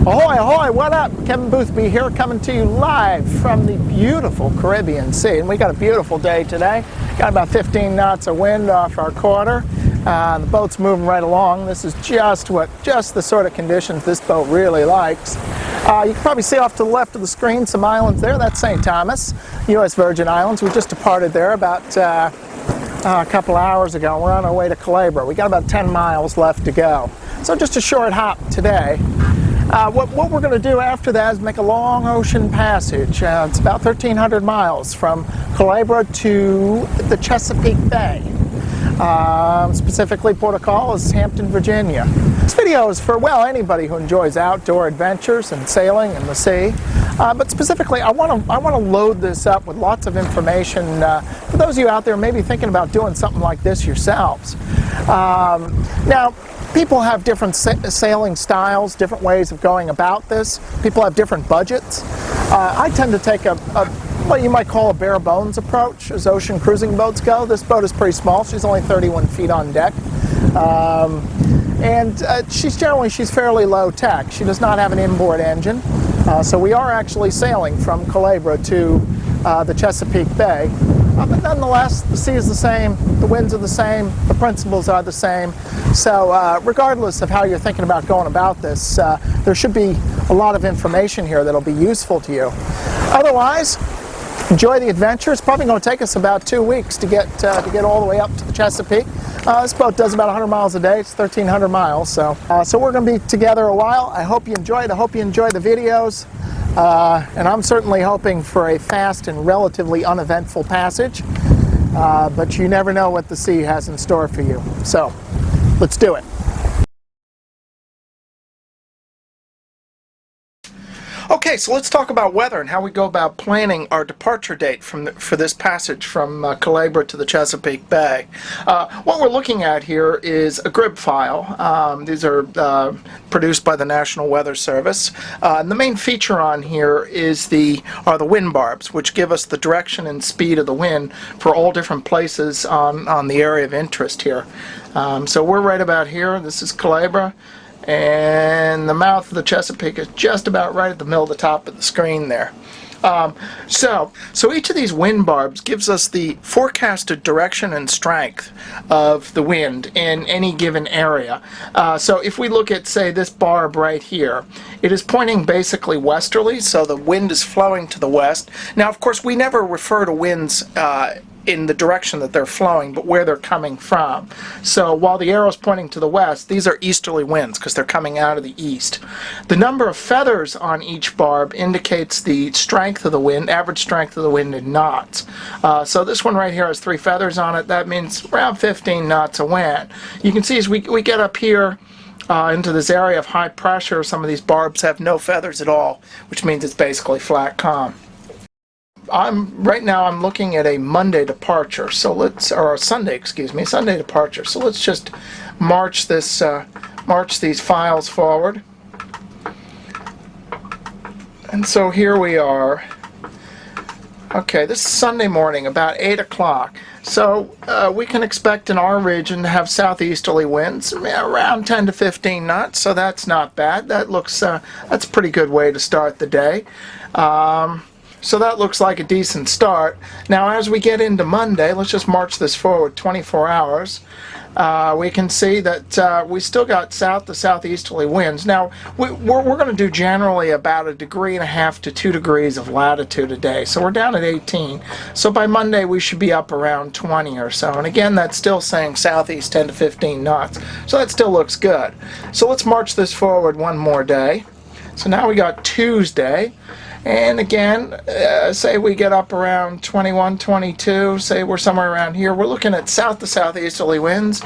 Ahoy, ahoy, what up? Kevin Boothby here, coming to you live from the beautiful Caribbean Sea. And we got a beautiful day today. Got about 15 knots of wind off our quarter. The boat's moving right along. This is just the sort of conditions this boat really likes. You can probably see off to the left of the screen some islands there. That's St. Thomas, U.S. Virgin Islands. We just departed there about a couple hours ago. We're on our way to Calabria. We got about 10 miles left to go. So just a short hop today. What we're going to do after that is make a long ocean passage. It's about 1,300 miles from Calabria to the Chesapeake Bay. Specifically, Port of Call is Hampton, Virginia. This video is for, well, anybody who enjoys outdoor adventures and sailing in the sea. But specifically, I want to load this up with lots of information for those of you out there maybe thinking about doing something like this yourselves. Now, people have different sailing styles, different ways of going about this. People have different budgets. I tend to take what you might call a bare bones approach as ocean cruising boats go. This boat is pretty small. She's only 31 feet on deck. She's fairly low tech. She does not have an inboard engine. So we are actually sailing from Calabria to the Chesapeake Bay. But nonetheless, the sea is the same, the winds are the same, the principles are the same. So regardless of how you're thinking about going about this, there should be a lot of information here that'll be useful to you. Otherwise, enjoy the adventure. It's probably going to take us about 2 weeks to get all the way up to the Chesapeake. This boat does about 100 miles a day. It's 1,300 miles. So we're going to be together a while. I hope you enjoy it. I hope you enjoy the videos. And I'm certainly hoping for a fast and relatively uneventful passage. But you never know what the sea has in store for you. So let's do it. Okay, so let's talk about weather and how we go about planning our departure date for this passage from Calabria to the Chesapeake Bay. What we're looking at here is a GRIB file. These are produced by the National Weather Service. And the main feature on here are the wind barbs, which give us the direction and speed of the wind for all different places on the area of interest here. So we're right about here. This is Calabria. And the mouth of the Chesapeake is just about right at the middle of the top of the screen there. So each of these wind barbs gives us the forecasted direction and strength of the wind in any given area. So if we look at, say, this barb right here, it is pointing basically westerly, so the wind is flowing to the west. Now, of course, we never refer to winds in the direction that they're flowing, but where they're coming from. So while the arrow's pointing to the west, these are easterly winds because they're coming out of the east. The number of feathers on each barb indicates the strength of the wind, average strength of the wind in knots. So this one right here has 3 feathers on it. That means around 15 knots of wind. You can see as we get up here into this area of high pressure, some of these barbs have no feathers at all, which means it's basically flat calm. Right now I'm looking at a Monday departure, or Sunday departure. So let's just march these files forward. And so here we are. Okay, this is Sunday morning, about 8 o'clock. So we can expect in our region to have southeasterly winds around 10 to 15 knots. So that's not bad. That's a pretty good way to start the day. So that looks like a decent start. Now as we get into Monday, let's just march this forward 24 hours. We can see that we still got south to southeasterly winds. Now we're going to do generally about 1.5 degrees to 2 degrees of latitude a day. So we're down at 18. So by Monday we should be up around 20 or so. And again, that's still saying southeast 10 to 15 knots. So that still looks good. So let's march this forward one more day. So now we got Tuesday. And again, say we get up around 21, 22, say we're somewhere around here. We're looking at south to southeasterly winds,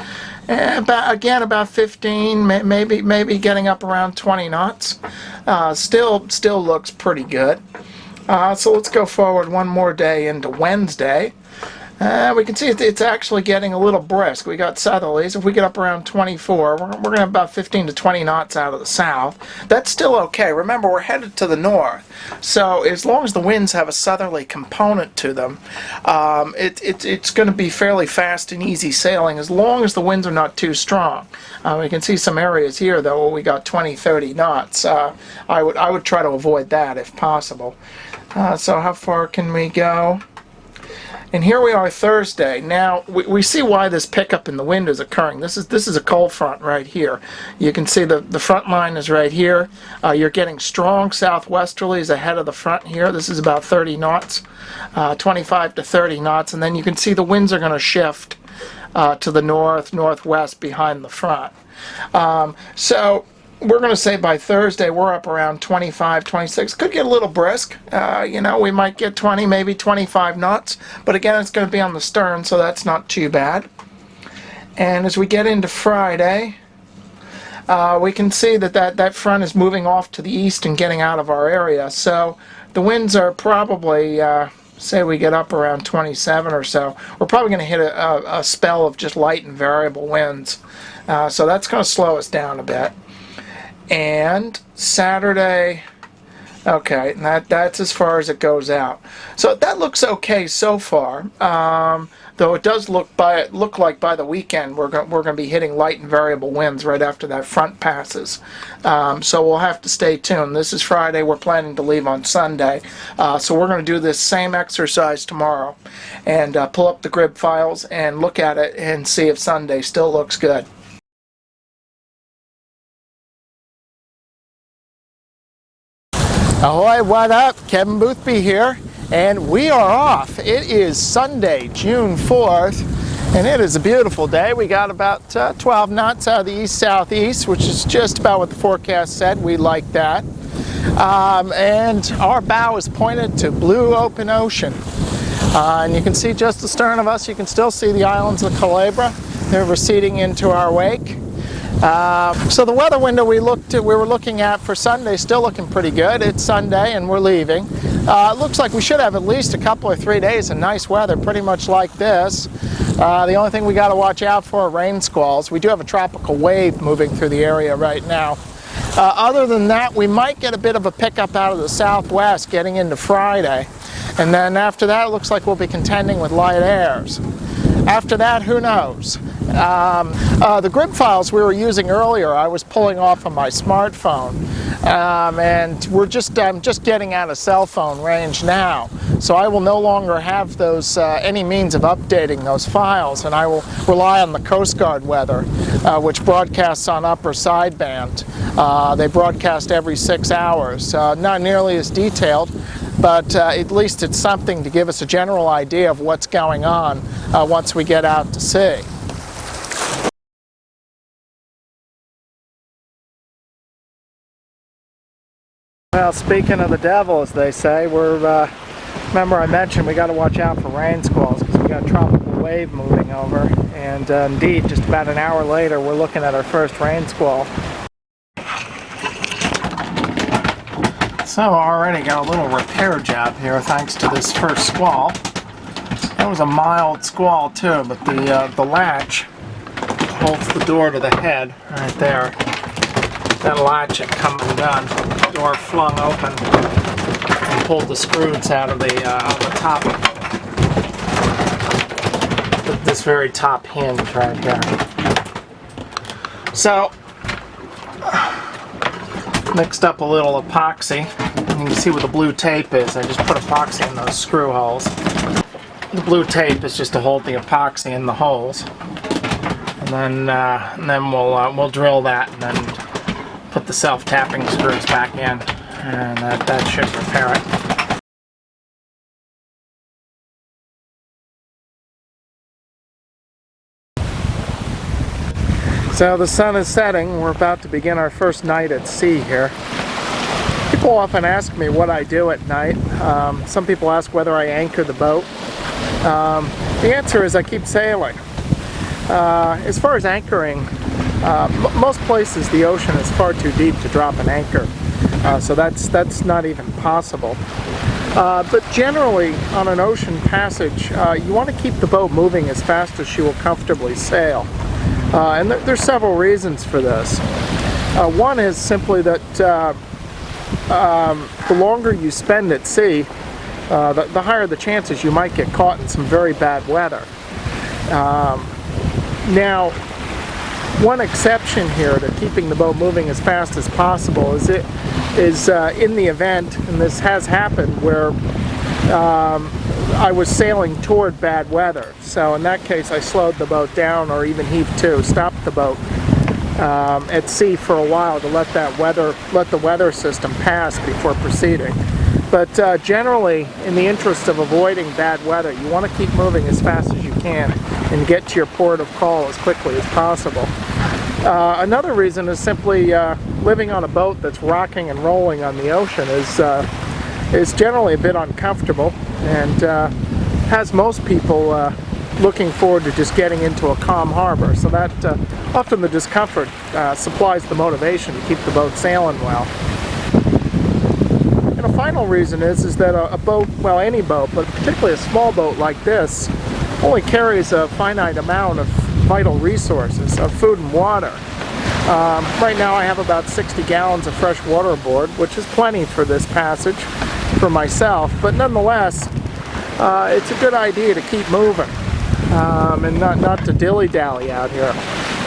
about 15, maybe getting up around 20 knots. Still looks pretty good. So let's go forward one more day into Wednesday. We can see it's actually getting a little brisk. We got southerlies. If we get up around 24, we're going to have about 15 to 20 knots out of the south. That's still okay. Remember, we're headed to the north. So as long as the winds have a southerly component to them, it's going to be fairly fast and easy sailing as long as the winds are not too strong. We can see some areas here, though, where we got 20, 30 knots. I would try to avoid that if possible. So how far can we go? And here we are Thursday. Now we see why this pickup in the wind is occurring. This is a cold front right here. You can see the front line is right here. You're getting strong southwesterlies ahead of the front here. This is about 30 knots, 25 to 30 knots, and then you can see the winds are going to shift to the northwest behind the front. So we're going to say by Thursday we're up around 25, 26. Could get a little brisk. We might get 20, maybe 25 knots. But again, it's going to be on the stern, so that's not too bad. And as we get into Friday, we can see that front is moving off to the east and getting out of our area. So the winds are probably, say we get up around 27 or so, we're probably going to hit a spell of just light and variable winds. So that's going to slow us down a bit. And Saturday, okay, and that's as far as it goes out. So that looks okay so far. Though it does look like by the weekend we're going to be hitting light and variable winds right after that front passes. So we'll have to stay tuned. This is Friday. We're planning to leave on Sunday. So we're going to do this same exercise tomorrow and pull up the GRIB files and look at it and see if Sunday still looks good. Ahoy, what up? Kevin Boothby here, and we are off. It is Sunday, June 4th, and it is a beautiful day. We got about 12 knots out of the east-southeast, which is just about what the forecast said. We like that. And our bow is pointed to blue open ocean. And you can see just astern of us, you can still see the islands of Calabria. They're receding into our wake. So the weather window we were looking at for Sunday is still looking pretty good. It's Sunday and we're leaving. It looks like we should have at least a couple or 3 days of nice weather, pretty much like this. The only thing we got to watch out for are rain squalls. We do have a tropical wave moving through the area right now. Other than that, we might get a bit of a pickup out of the southwest getting into Friday. And then after that, it looks like we'll be contending with light airs. After that, who knows? The GRIB files we were using earlier, I was pulling off of my smartphone, and I'm just getting out of cell phone range now, so I will no longer have those any means of updating those files, and I will rely on the Coast Guard weather, which broadcasts on upper sideband. They broadcast every 6 hours, not nearly as detailed, but at least it's something to give us a general idea of what's going on once we get out to sea. Well, speaking of the devil, as they say, remember I mentioned we got to watch out for rain squalls because we got a tropical wave moving over, and indeed, just about an hour later, we're looking at our first rain squall. So already got a little repair job here thanks to this first squall. That was a mild squall too, but the latch holds the door to the head right there. That latch had come undone, door flung open, and pulled the screws out of the top, this very top hinge right here. So mixed up a little epoxy. You can see where the blue tape is. I just put epoxy in those screw holes. The blue tape is just to hold the epoxy in the holes. And then we'll drill that and then put the self-tapping screws back in, and that should repair it. So the sun is setting. We're about to begin our first night at sea here. People often ask me what I do at night. Some people ask whether I anchor the boat. The answer is I keep sailing. As far as anchoring, most places the ocean is far too deep to drop an anchor, so that's not even possible. But generally, on an ocean passage, you want to keep the boat moving as fast as she will comfortably sail. And there's several reasons for this. One is simply that the longer you spend at sea, the higher the chances you might get caught in some very bad weather. Now, one exception here to keeping the boat moving as fast as possible is in the event, and this has happened, where I was sailing toward bad weather. So in that case, I slowed the boat down, or even heaved to, stopped the boat at sea for a while to let the weather system pass before proceeding. But generally, in the interest of avoiding bad weather, you want to keep moving as fast as you can and get to your port of call as quickly as possible. Another reason is simply living on a boat that's rocking and rolling on the ocean is generally a bit uncomfortable, and has most people looking forward to just getting into a calm harbor. So that often the discomfort supplies the motivation to keep the boat sailing well. And a final reason is that a boat, well, any boat, but particularly a small boat like this, only carries a finite amount of vital resources, of food and water. Right now I have about 60 gallons of fresh water aboard, which is plenty for this passage for myself, but nonetheless, it's a good idea to keep moving and not to dilly-dally out here.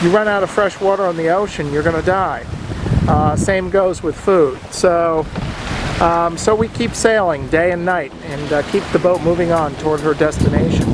You run out of fresh water on the ocean, you're going to die. Same goes with food. So we keep sailing day and night and keep the boat moving on toward her destination.